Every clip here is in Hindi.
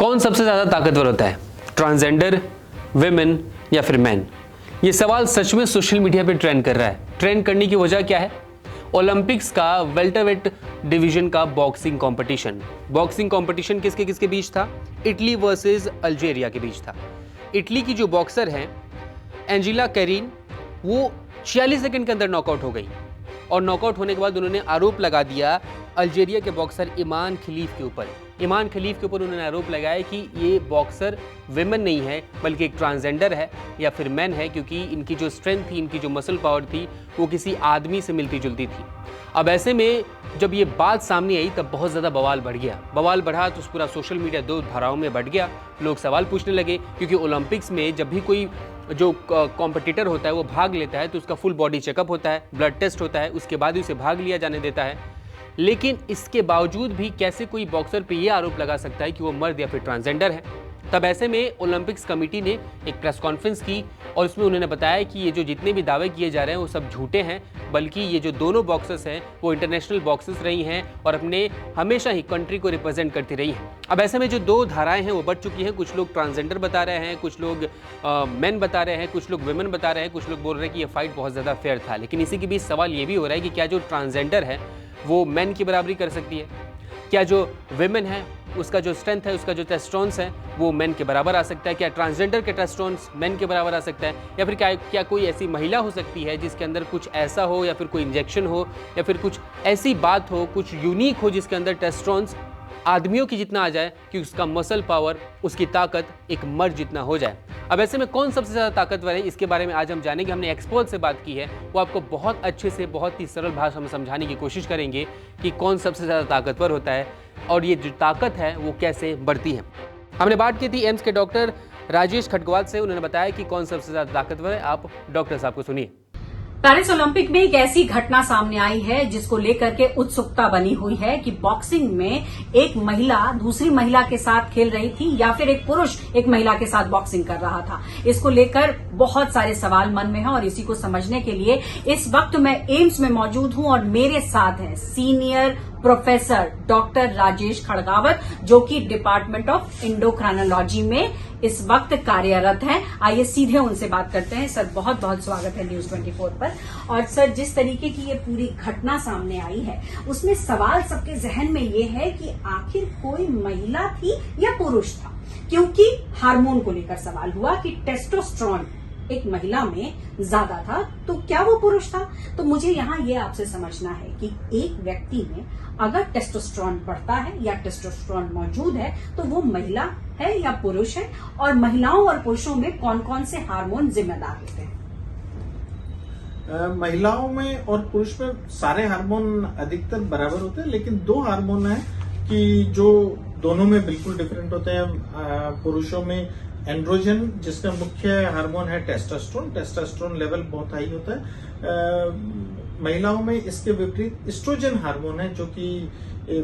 कौन सबसे ज्यादा ताकतवर होता है, ट्रांसजेंडर, विमेन या फिर मैन? ये सवाल सच में सोशल मीडिया पे ट्रेंड कर रहा है। ट्रेंड करने की वजह क्या है? ओलंपिक्स का वेल्टरवेट डिवीजन का बॉक्सिंग कंपटीशन किसके किसके बीच था? इटली वर्सेस अल्जीरिया के बीच था। इटली की जो बॉक्सर हैं एंजिला कैरिन, वो 46 सेकंड के अंदर नॉकआउट हो गई और नॉकआउट होने के बाद उन्होंने आरोप लगा दिया अल्जीरिया के बॉक्सर ईमान खलीफ के ऊपर उन्होंने आरोप लगाया कि ये बॉक्सर विमेन नहीं है बल्कि एक ट्रांसजेंडर है या फिर मैन है, क्योंकि इनकी जो स्ट्रेंथ थी, इनकी जो मसल पावर थी, वो किसी आदमी से मिलती जुलती थी। अब ऐसे में जब ये बात सामने आई तब बहुत ज़्यादा बवाल बढ़ा तो पूरा सोशल मीडिया दो धाराओं में बढ़ गया। लोग सवाल पूछने लगे, क्योंकि ओलंपिक्स में जब भी कोई जो कॉम्पिटिटर होता है वो भाग लेता है तो उसका फुल बॉडी चेकअप होता है, ब्लड टेस्ट होता है, उसके बाद ही उसे भाग लिया जाने देता है। लेकिन इसके बावजूद भी कैसे कोई बॉक्सर पे ये आरोप लगा सकता है कि वो मर्द या फिर ट्रांसजेंडर है? तब ऐसे में ओलंपिक्स कमेटी ने एक प्रेस कॉन्फ्रेंस की और उसमें उन्होंने बताया कि ये जो जितने भी दावे किए जा रहे हैं वो सब झूठे हैं, बल्कि ये जो दोनों बॉक्सर्स हैं वो इंटरनेशनल बॉक्सर्स रही हैं और अपने हमेशा ही कंट्री को रिप्रेजेंट करती रही हैं। अब ऐसे में जो दो धाराएं हैं वो बढ़ चुकी हैं। कुछ लोग ट्रांसजेंडर बता रहे हैं, कुछ लोग मेन बता रहे हैं, कुछ लोग विमेन बता रहे हैं, कुछ लोग बोल रहे हैं कि ये फाइट बहुत ज़्यादा फेयर था। लेकिन इसी के बीच सवाल ये भी हो रहा है कि क्या जो ट्रांसजेंडर है वो मैन की बराबरी कर सकती है? क्या जो विमेन है उसका जो स्ट्रेंथ है, उसका जो टेस्टोस्टेरोन है वो मेन के बराबर आ सकता है? क्या ट्रांसजेंडर के टेस्टोस्टेरोन मेन के बराबर आ सकता है? या फिर क्या कोई ऐसी महिला हो सकती है जिसके अंदर कुछ ऐसा हो, या फिर कोई इंजेक्शन हो, या फिर कुछ ऐसी बात हो, कुछ यूनिक हो जिसके अंदर टेस्टोस्टेरोन आदमियों की जितना आ जाए कि उसका मसल पावर, उसकी ताकत एक मर्द जितना हो जाए? अब ऐसे में कौन सबसे ज़्यादा ताकतवर है, इसके बारे में आज हम जानेंगे। हमने एक्सपर्ट से बात की है, वो आपको बहुत अच्छे से, बहुत ही सरल भाषा में समझाने की कोशिश करेंगे कि कौन सबसे ज़्यादा ताकतवर होता है और ये जो ताकत है वो कैसे बढ़ती है। हमने बात की थी एम्स के डॉक्टर राजेश खटगवाल से। उन्होंने बताया कि कौन सबसे ज़्यादा ताकतवर है। आप डॉक्टर साहब को सुनिए। पेरिस ओलंपिक में एक ऐसी घटना सामने आई है जिसको लेकर के उत्सुकता बनी हुई है कि बॉक्सिंग में एक महिला दूसरी महिला के साथ खेल रही थी या फिर एक पुरुष एक महिला के साथ बॉक्सिंग कर रहा था। इसको लेकर बहुत सारे सवाल मन में हैं और इसी को समझने के लिए इस वक्त मैं एम्स में मौजूद हूं और मेरे साथ हैं senior professor doctor Rajesh Khadgawat, जो कि डिपार्टमेंट ऑफ एंडोक्राइनोलॉजी में इस वक्त कार्यरत हैं। आइए सीधे उनसे बात करते हैं। सर, बहुत बहुत स्वागत है न्यूज 24 पर। और सर, जिस तरीके की ये पूरी घटना सामने आई है उसमें सवाल सबके जहन में ये है कि आखिर कोई महिला थी या पुरुष था, क्योंकि हार्मोन को लेकर सवाल हुआ कि टेस्टोस्टेरोन एक महिला में ज्यादा था, तो क्या वो पुरुष था? तो मुझे यहाँ ये आपसे समझना है कि एक व्यक्ति में अगर टेस्टोस्टेरोन बढ़ता है या टेस्टोस्टेरोन मौजूद है तो वो महिला है या पुरुष है, और महिलाओं और पुरुषों में कौन कौन से हार्मोन जिम्मेदार होते हैं? महिलाओं में और पुरुष में सारे हार्मोन अधिकतर बराबर होते हैं, लेकिन दो हार्मोन है कि जो दोनों में बिल्कुल डिफरेंट होते हैं। पुरुषों में एंड्रोजन, जिसका मुख्य हार्मोन है टेस्टोस्टेरोन लेवल बहुत हाई होता है। महिलाओं में इसके विपरीत एस्ट्रोजन हार्मोन है, जो कि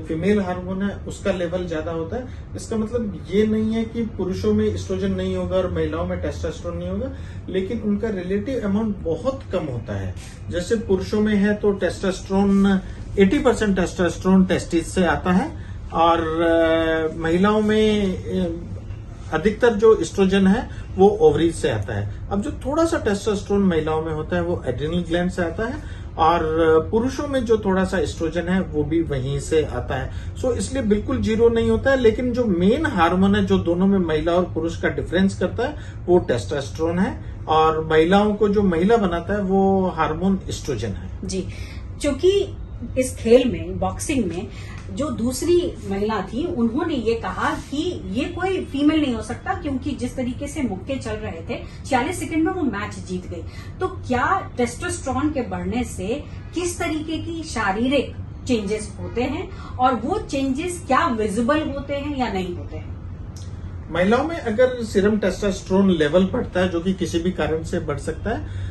फीमेल हार्मोन है, उसका लेवल ज्यादा होता है। इसका मतलब ये नहीं है कि पुरुषों में एस्ट्रोजन नहीं होगा और महिलाओं में टेस्टोस्टेरोन नहीं होगा, लेकिन उनका रिलेटिव अमाउंट बहुत कम होता है। जैसे पुरुषों में है तो टेस्टोस्टेरोन 80% टेस्टोस्टेरोन टेस्टिस से आता है, और महिलाओं में अधिकतर जो एस्ट्रोजन है वो ओवरीज से आता है। अब जो थोड़ा सा टेस्टोस्टेरोन महिलाओं में होता है वो एड्रिनल ग्लैंड से आता है, और पुरुषों में जो थोड़ा सा एस्ट्रोजन है वो भी वहीं से आता है। सो इसलिए बिल्कुल जीरो नहीं होता है, लेकिन जो मेन हार्मोन है जो दोनों में महिला और पुरुष का डिफरेंस करता है वो टेस्टोस्टेरोन है, और महिलाओं को जो महिला बनाता है वो हार्मोन एस्ट्रोजन है। जी, क्योंकि इस खेल में, बॉक्सिंग में, जो दूसरी महिला थी उन्होंने ये कहा कि ये कोई फीमेल नहीं हो सकता, क्योंकि जिस तरीके से मुक्के चल रहे थे 46 सेकंड में वो मैच जीत गई। तो क्या टेस्टोस्टेरोन के बढ़ने से किस तरीके की शारीरिक चेंजेस होते हैं, और वो चेंजेस क्या विजिबल होते हैं या नहीं होते हैं? महिलाओं में अगर सीरम टेस्टोस्टेरोन लेवल बढ़ता है, जो कि किसी भी कारण से बढ़ सकता है,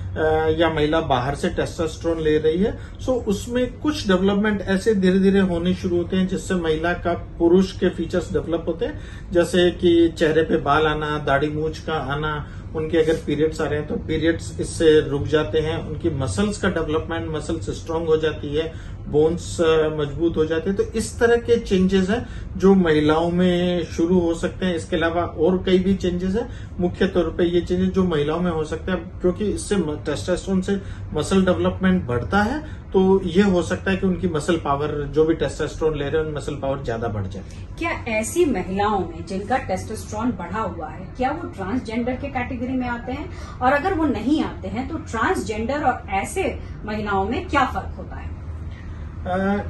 या महिला बाहर से टेस्टोस्टेरोन ले रही है, सो उसमें कुछ डेवलपमेंट ऐसे धीरे धीरे होने शुरू होते हैं जिससे महिला का पुरुष के फीचर्स डेवलप होते हैं, जैसे कि चेहरे पे बाल आना, दाढ़ी मूंछ का आना, उनके अगर पीरियड्स आ रहे हैं तो पीरियड्स इससे रुक जाते हैं, उनकी मसल्स का डेवलपमेंट, मसल्स स्ट्रांग हो जाती है, बोन्स मजबूत हो जाते हैं। तो इस तरह के चेंजेस हैं जो महिलाओं में शुरू हो सकते हैं। इसके अलावा और कई भी चेंजेस हैं, मुख्य तौर पे ये चेंजेस जो महिलाओं में हो सकते हैं क्योंकि इससे टेस्टोस्टेरोन से मसल डेवलपमेंट बढ़ता है, तो ये हो सकता है कि उनकी मसल पावर, जो भी टेस्टोस्टेरोन ले रहे हैं, मसल पावर ज्यादा बढ़ जाए। क्या ऐसी महिलाओं में जिनका टेस्टोस्टेरोन बढ़ा हुआ है, क्या वो ट्रांसजेंडर के कैटेगरी में आते हैं? और अगर वो नहीं आते हैं तो ट्रांसजेंडर और ऐसे महिलाओं में क्या फर्क होता है?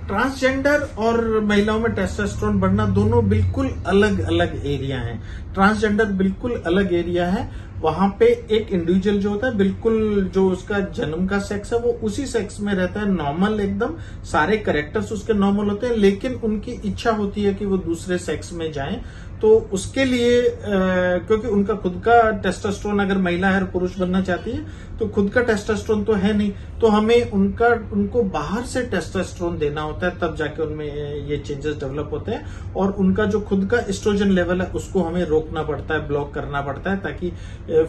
ट्रांसजेंडर और महिलाओं में टेस्टोस्टेरोन बढ़ना दोनों बिल्कुल अलग अलग एरिया हैं। ट्रांसजेंडर बिल्कुल अलग एरिया है, वहां पे एक इंडिविजुअल जो होता है बिल्कुल जो उसका जन्म का सेक्स है वो उसी सेक्स में रहता है, नॉर्मल एकदम, सारे कैरेक्टर्स उसके नॉर्मल होते हैं, लेकिन उनकी इच्छा होती है कि वो दूसरे सेक्स में जाएं। तो उसके लिए क्योंकि उनका खुद का टेस्टोस्टेरोन, अगर महिला है और पुरुष बनना चाहती है तो खुद का टेस्टोस्टेरोन तो है नहीं, तो हमें उनको बाहर से टेस्टोस्टेरोन देना होता है, तब जाके उनमें ये चेंजेस डेवलप होते हैं। और उनका जो खुद का एस्ट्रोजन लेवल है उसको हमें रोकना पड़ता है, ब्लॉक करना पड़ता है, ताकि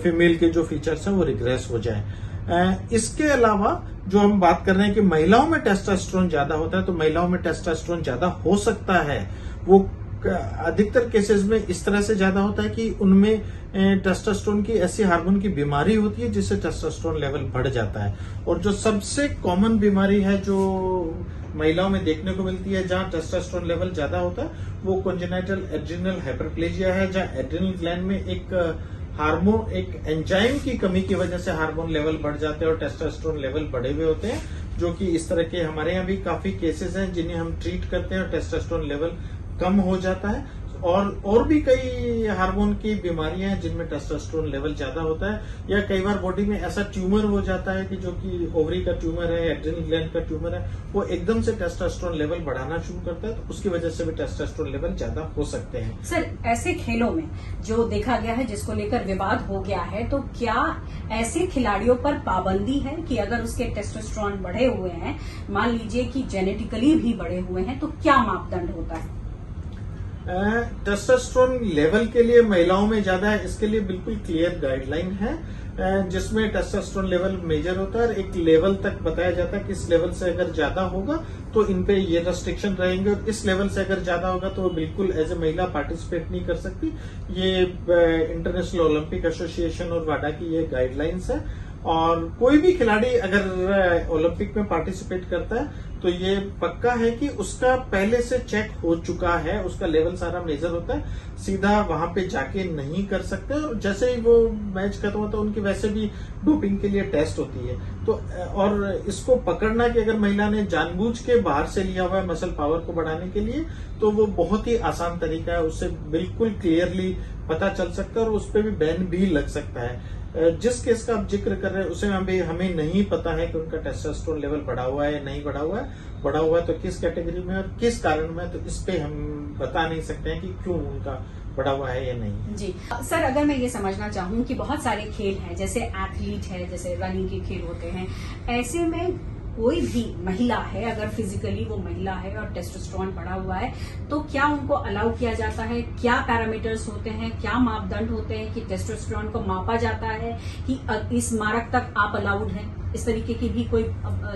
फीमेल के जो फीचर्स हैं वो रिग्रेस हो जाए। इसके अलावा जो हम बात कर रहे हैं कि महिलाओं में टेस्टोस्टेरोन ज्यादा होता है, तो महिलाओं में टेस्टोस्टेरोन ज्यादा हो सकता है। वो अधिकतर केसेस में इस तरह से ज्यादा होता है कि उनमें टेस्टोस्टेरोन की ऐसी हार्मोन की बीमारी होती है जिससे टेस्टोस्टेरोन लेवल बढ़ जाता है। और जो सबसे कॉमन बीमारी है जो महिलाओं में देखने को मिलती है जहां टेस्टोस्टेरोन लेवल ज्यादा होता है, वो कॉन्जेनिटल एड्रिनल हाइपरप्लेजिया है, जहां एड्रिनल ग्लैंड में एक हार्मोन, एक एंजाइम की कमी की वजह से हार्मोन लेवल बढ़ जाते हैं और टेस्टोस्टेरोन लेवल बढ़े हुए होते हैं, जो कि इस तरह के हमारे यहाँ भी काफी केसेस हैं जिन्हें हम ट्रीट करते हैं और टेस्टोस्टेरोन लेवल कम हो जाता है। और भी कई हार्मोन की बीमारियां हैं जिनमें टेस्टोस्टेरोन लेवल ज्यादा होता है, या कई बार बॉडी में ऐसा ट्यूमर हो जाता है कि जो कि ओवरी का ट्यूमर है, एड्रिनल ग्लैंड का ट्यूमर है, वो एकदम से टेस्टोस्टेरोन लेवल बढ़ाना शुरू करता है, तो उसकी वजह से भी टेस्टोस्टेरोन लेवल ज्यादा हो सकते हैं। सर, ऐसे खेलों में जो देखा गया है, जिसको लेकर विवाद हो गया है, तो क्या ऐसे खिलाड़ियों पर पाबंदी है कि अगर उसके टेस्टोस्टेरोन बढ़े हुए हैं, मान लीजिए कि जेनेटिकली भी बढ़े हुए हैं, तो क्या मापदंड होता है? टेस्टोस्टेरोन लेवल के लिए महिलाओं में ज्यादा है, इसके लिए बिल्कुल क्लियर गाइडलाइन है जिसमें टेस्टोस्टेरोन लेवल मेजर होता है और एक लेवल तक बताया जाता है कि इस लेवल से अगर ज्यादा होगा तो इन पे ये रेस्ट्रिक्शन रहेंगे, और इस लेवल से अगर ज्यादा होगा तो बिल्कुल एज ए महिला पार्टिसिपेट नहीं कर सकती। ये इंटरनेशनल ओलंपिक एसोसिएशन और वाडा की ये गाइडलाइंस है। और कोई भी खिलाड़ी अगर ओलंपिक में पार्टिसिपेट करता है तो ये पक्का है कि उसका पहले से चेक हो चुका है, उसका लेवल सारा मेजर होता है, सीधा वहां पे जाके नहीं कर सकते। और जैसे ही वो मैच खत्म होता है उनकी वैसे भी डोपिंग के लिए टेस्ट होती है। तो और इसको पकड़ना कि अगर महिला ने जानबूझ के बाहर से लिया हुआ है मसल पावर को बढ़ाने के लिए, तो वो बहुत ही आसान तरीका है, उससे बिल्कुल क्लियरली पता चल सकता है और उस पर भी बैन भी लग सकता है। जिस केस का आप जिक्र कर रहे हैं उसे हमें नहीं पता है कि उनका टेस्टोस्टेरोन लेवल बढ़ा हुआ है या नहीं बढ़ा हुआ है, बढ़ा हुआ है तो किस कैटेगरी में और किस कारण में, तो इस पे हम बता नहीं सकते हैं कि क्यों उनका बढ़ा हुआ है या नहीं। जी सर, अगर मैं ये समझना चाहूँ कि बहुत सारे खेल हैं, जैसे एथलीट है, जैसे रनिंग के खेल होते हैं, ऐसे में कोई भी महिला है, अगर फिजिकली वो महिला है और टेस्टोस्टेरोन बढ़ा हुआ है, तो क्या उनको अलाउ किया जाता है? क्या पैरामीटर्स होते हैं, क्या मापदंड होते हैं कि टेस्टोस्टेरोन को मापा जाता है कि इस मार्क तक आप अलाउड हैं? इस तरीके की भी कोई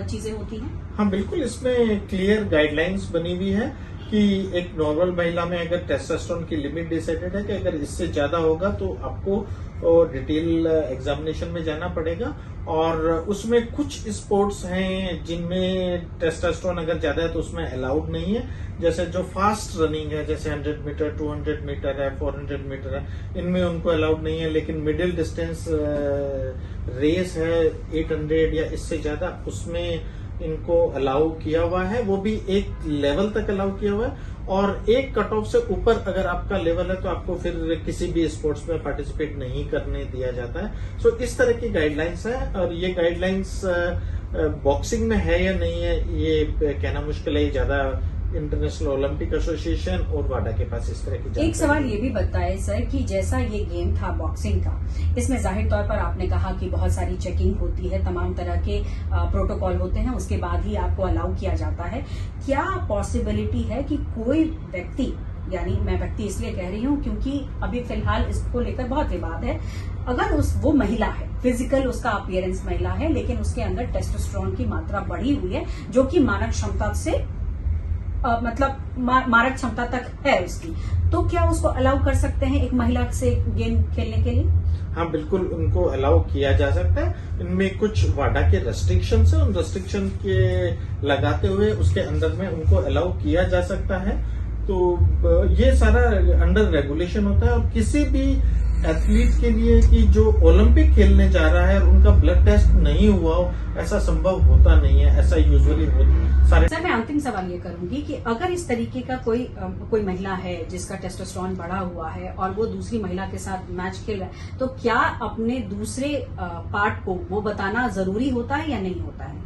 चीजें होती हैं? हाँ बिल्कुल, इसमें क्लियर गाइडलाइंस बनी हुई है कि एक नॉर्मल महिला में अगर टेस्टोस्टेरोन की लिमिट डिसाइडेड है कि अगर इससे ज्यादा होगा तो आपको डिटेल एग्जामिनेशन में जाना पड़ेगा। और उसमें कुछ स्पोर्ट्स हैं जिनमें टेस्टोस्टेरोन अगर ज्यादा है तो उसमें अलाउड नहीं है, जैसे जो फास्ट रनिंग है, जैसे 100 मीटर, 200 मीटर है, 400 मीटर है, इनमें उनको अलाउड नहीं है। लेकिन मिडिल डिस्टेंस रेस है 800 या इससे ज्यादा, उसमें इनको अलाउ किया हुआ है, वो भी एक लेवल तक अलाउ किया हुआ है। और एक कट ऑफ से ऊपर अगर आपका लेवल है तो आपको फिर किसी भी स्पोर्ट्स में पार्टिसिपेट नहीं करने दिया जाता है। सो इस तरह की गाइडलाइंस है, और ये गाइडलाइंस बॉक्सिंग में है या नहीं है ये कहना मुश्किल है, ज्यादा इंटरनेशनल ओलंपिक एसोसिएशन और वाडा के पास इस तरह की जानकारी। एक सवाल ये भी बताए सर कि जैसा ये गेम था बॉक्सिंग का, इसमें जाहिर तौर पर आपने कहा कि बहुत सारी चेकिंग होती है, तमाम तरह के प्रोटोकॉल होते हैं, उसके बाद ही आपको अलाउ किया जाता है। क्या पॉसिबिलिटी है कि कोई व्यक्ति यानी मैं व्यक्ति इसलिए कह रही हूँ क्योंकि अभी फिलहाल इसको लेकर बहुत विवाद है। अगर वो महिला है, फिजिकल उसका अपीयरेंस महिला है, लेकिन उसके अंदर टेस्टोस्टेरोन की मात्रा बढ़ी हुई है जो कि मानक क्षमता से मारक क्षमता तक है उसकी, तो क्या उसको अलाउ कर सकते हैं एक महिला से गेम खेलने के लिए? हाँ, बिल्कुल उनको अलाउ किया जा सकता है। इनमें कुछ वाडा के रेस्ट्रिक्शन है, उन रेस्ट्रिक्शन के लगाते हुए उसके अंदर में उनको अलाउ किया जा सकता है। तो ये सारा अंडर रेगुलेशन होता है। और किसी भी एथलीट के लिए कि जो ओलंपिक खेलने जा रहा है और उनका ब्लड टेस्ट नहीं हुआ हो, ऐसा संभव होता नहीं है। ऐसा यूजुअली सारे। सर, मैं अंतिम सवाल ये करूंगी कि अगर इस तरीके का कोई महिला है जिसका टेस्टोस्टेरोन बढ़ा हुआ है और वो दूसरी महिला के साथ मैच खेल रहा है, तो क्या अपने दूसरे पार्ट को वो बताना जरूरी होता है या नहीं होता है?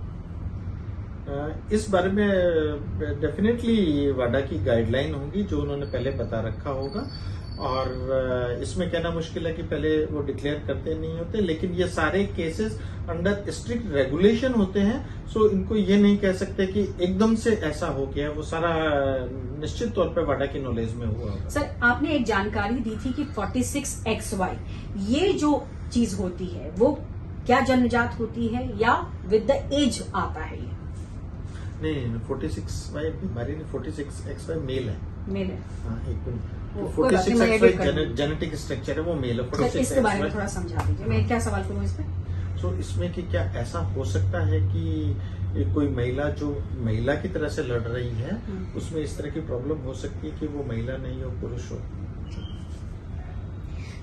इस बारे में डेफिनेटली वाडा की गाइडलाइन होगी जो उन्होंने पहले बता रखा होगा। और इसमें कहना मुश्किल है कि पहले वो डिक्लेयर करते नहीं होते, लेकिन ये सारे केसेस अंडर स्ट्रिक्ट रेगुलेशन होते हैं। सो इनको ये नहीं कह सकते कि एकदम से ऐसा हो गया, वो सारा निश्चित तौर पे वाडा की नॉलेज में हुआ होगा। सर, आपने एक जानकारी दी थी कि 46XY ये जो चीज होती है वो क्या जन्मजात होती है या विद द एज आता है? ये नहीं, 46Y बीमारी नहीं, 46XY मेल है। मेल है? हाँ, एक मिनट। कोई बात नहीं, मैं edit कर दूंगी। जेनेटिक स्ट्रक्चर है, वो मेल है। सर, इसके बारे में थोड़ा समझा दीजिए। मैं क्या सवाल करूँ इसमें? तो इसमें कि क्या ऐसा हो सकता है कि कोई महिला जो महिला की तरह से लड़ रही है उसमें इस तरह की प्रॉब्लम हो सकती है कि वो महिला नहीं हो, पुरुष हो?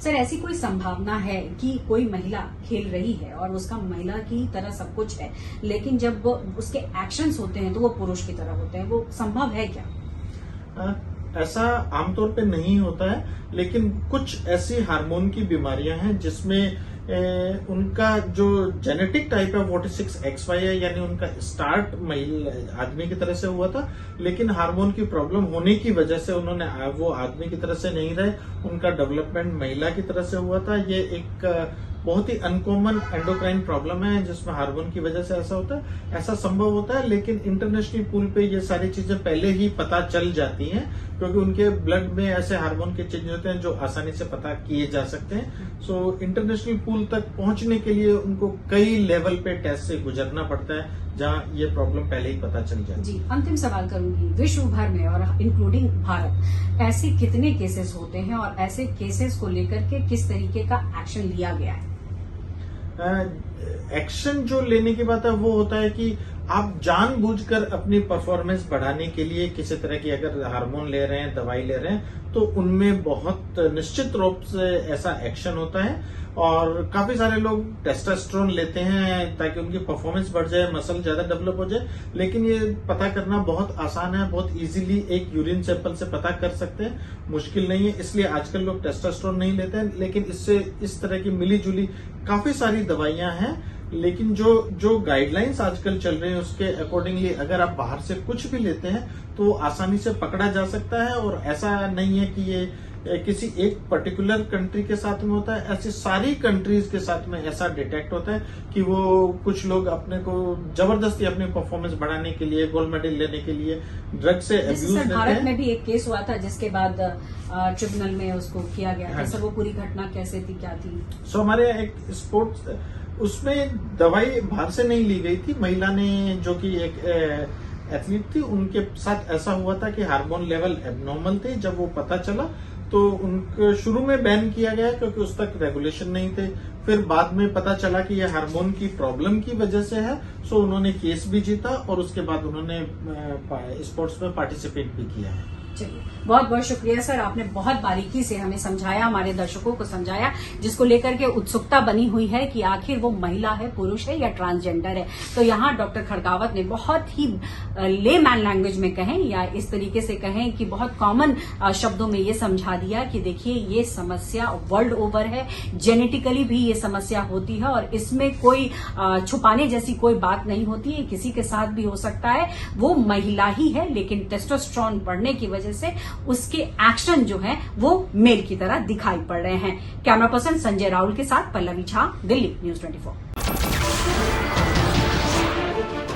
सर, ऐसी कोई संभावना है कि कोई महिला खेल रही है और उसका महिला की तरह सब कुछ है, लेकिन जब वो उसके एक्शंस होते हैं तो वो पुरुष की तरह होते हैं, वो संभव है क्या? ऐसा आमतौर पे नहीं होता है, लेकिन कुछ ऐसी हार्मोन की बीमारियां हैं जिसमें उनका जो जेनेटिक टाइप है 46XY है, यानी उनका स्टार्ट महिला आदमी की तरह से हुआ था, लेकिन हार्मोन की प्रॉब्लम होने की वजह से उन्होंने वो आदमी की तरह से नहीं रहे, उनका डेवलपमेंट महिला की तरह से हुआ था। ये एक बहुत ही अनकॉमन एंडोक्राइन प्रॉब्लम है जिसमें हार्मोन की वजह से ऐसा होता है। ऐसा संभव होता है, लेकिन इंटरनेशनल पूल पे ये सारी चीजें पहले ही पता चल जाती हैं क्योंकि उनके ब्लड में ऐसे हार्मोन के चेंज होते हैं जो आसानी से पता किए जा सकते हैं। सो इंटरनेशनल पूल तक पहुंचने के लिए उनको कई लेवल पे टेस्ट से गुजरना पड़ता है जहां ये प्रॉब्लम पहले ही पता चल जाती है। जी, अंतिम सवाल करूंगी, विश्व भर में और इंक्लूडिंग भारत ऐसे कितने केसेस होते हैं और ऐसे केसेस को लेकर के किस तरीके का एक्शन लिया गया है? एक्शन जो लेने की बात है वो होता है कि आप जानबूझकर अपनी परफॉर्मेंस बढ़ाने के लिए किसी तरह की अगर हार्मोन ले रहे हैं, दवाई ले रहे हैं, तो उनमें बहुत निश्चित रूप से ऐसा एक्शन होता है। और काफी सारे लोग टेस्टोस्टेरोन लेते हैं ताकि उनकी परफॉर्मेंस बढ़ जाए, मसल ज्यादा डेवलप हो जाए, लेकिन ये पता करना बहुत आसान है, बहुत इजीली एक यूरिन सैंपल से पता कर सकते हैं, मुश्किल नहीं है। इसलिए आजकल लोग टेस्टोस्टेरोन नहीं लेते हैं, लेकिन इससे इस तरह की मिली जुली काफी सारी दवाइयां हैं। लेकिन जो गाइडलाइंस आजकल चल रही है उसके अकॉर्डिंगली अगर आप बाहर से कुछ भी लेते हैं तो आसानी से पकड़ा जा सकता है। और ऐसा नहीं है कि ये किसी एक पर्टिकुलर कंट्री के साथ में होता है, ऐसी सारी कंट्रीज के साथ में ऐसा डिटेक्ट होता है कि वो कुछ लोग अपने को जबरदस्ती अपनी परफॉर्मेंस बढ़ाने के लिए, गोल्ड मेडल लेने के लिए ड्रग से अब्यूज करते हैं। भारत में भी एक केस हुआ था जिसके बाद ट्रिब्यूनल में उसको किया गया था। सर, वो पूरी घटना कैसे थी, क्या थी? सो हमारे एक स्पोर्ट्स उसमें दवाई बाहर से नहीं ली गई थी, महिला ने जो कि एक एथलीट थी उनके साथ ऐसा हुआ था कि हार्मोन लेवल एबनॉर्मल थे। जब वो पता चला तो उनको शुरू में बैन किया गया क्योंकि उस तक रेगुलेशन नहीं थे। फिर बाद में पता चला कि यह हार्मोन की प्रॉब्लम की वजह से है, सो उन्होंने केस भी जीता और उसके बाद उन्होंने स्पोर्ट्स में पार्टिसिपेट भी किया है। चलिए, बहुत बहुत शुक्रिया सर, आपने बहुत बारीकी से हमें समझाया, हमारे दर्शकों को समझाया, जिसको लेकर के उत्सुकता बनी हुई है कि आखिर वो महिला है, पुरुष है या ट्रांसजेंडर है। तो यहाँ डॉक्टर खड़गावत ने बहुत ही लेमैन लैंग्वेज में कहें या इस तरीके से कहें कि बहुत कॉमन शब्दों में ये समझा दिया कि देखिए ये समस्या वर्ल्ड ओवर है, जेनेटिकली भी ये समस्या होती है और इसमें कोई छुपाने जैसी कोई बात नहीं होती है, किसी के साथ भी हो सकता है, वो महिला ही है, लेकिन टेस्टोस्टेरोन बढ़ने की वजह से उसके एक्शन जो है वो मेल की तरह दिखाई पड़ रहे हैं। कैमरा पर्सन संजय राहुल के साथ पल्लवी झा, दिल्ली न्यूज़ 24।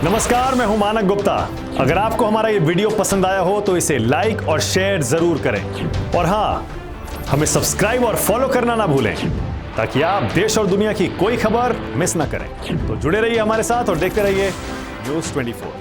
नमस्कार, मैं हूं मानक गुप्ता। अगर आपको हमारा ये वीडियो पसंद आया हो तो इसे लाइक और शेयर जरूर करें, और हाँ, हमें सब्सक्राइब और फॉलो करना ना भूलें ताकि आप देश और दुनिया की कोई खबर मिस ना करें। तो जुड़े रहिए हमारे साथ और देखते रहिए न्यूज़ 24।